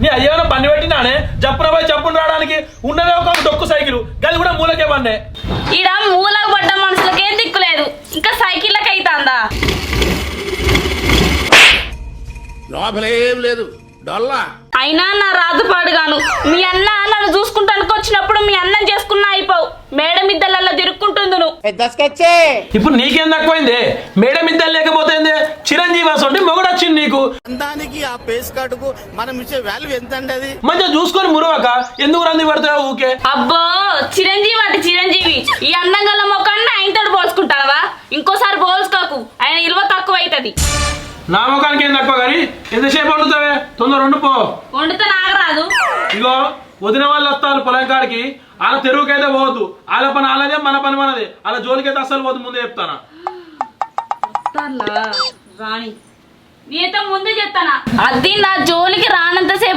నీ అయ్యేమైనా బండి పెట్టినానే జప్పున పోయి జప్పున రావడానికి ఉన్నదే ఒక డొక్కు సైకిల్ గది కూడా మూలకే బండే. ఈడ మూలకు పడ్డ మనుషులకేం దిక్కులేదు, ఇంకా సైకిళ్ళకి అయితాందా? లోపలేం లేదు డొల్లా. అయినా నా రాజుపాడుగాను మీ అన్న నన్ను చూసుకుంటానికి వచ్చినప్పుడు మీ అన్నం చేసుకున్నా అయిపోవు, మేడం ఇద్దలల్లో తిరుక్కుంటుంది నువ్వు. ఇప్పుడు నీకేం తక్కువైంది? మేడం ఇద్దరు లేకపోతే చిరంజీవి అంటే మొగడు వచ్చింది నీకు. దానికి ఆ పేస్ కార్డుకు మనం ఇచ్చే వాల్యూ ఎంత అండి? అది మంచిగా చూసుకొని మురవక ఎందుకు రంది పడతావు ఊకే? అబ్బో చిరంజీవి అంటే చిరంజీవి, ఈ అందం గల మొక్కన్న ఆయనతో పోల్చుకుంటావా? ఇంకోసారి పోల్చుకోకు, ఆయన ఇలువ తక్కువ అవుతుంది. నా ముఖానికి ఏం తక్కువ కానీ ఎంతసేపు వండుతావే? తొందర వండు పో. వండితే నాగరాదు. ఇగో వదిన వాళ్ళు వస్తారు పొలం కాడికి, వాళ్ళ తెరువుకైతే పోవద్దు. వాళ్ళ పని వాళ్ళదే, మన పని మనదే. వాళ్ళ జోలికైతే అస్సలు పోదు, ముందే చెప్తానా. రాణి నేత ముందే చెప్తానా, అది నా జోలికి రానంతసేపు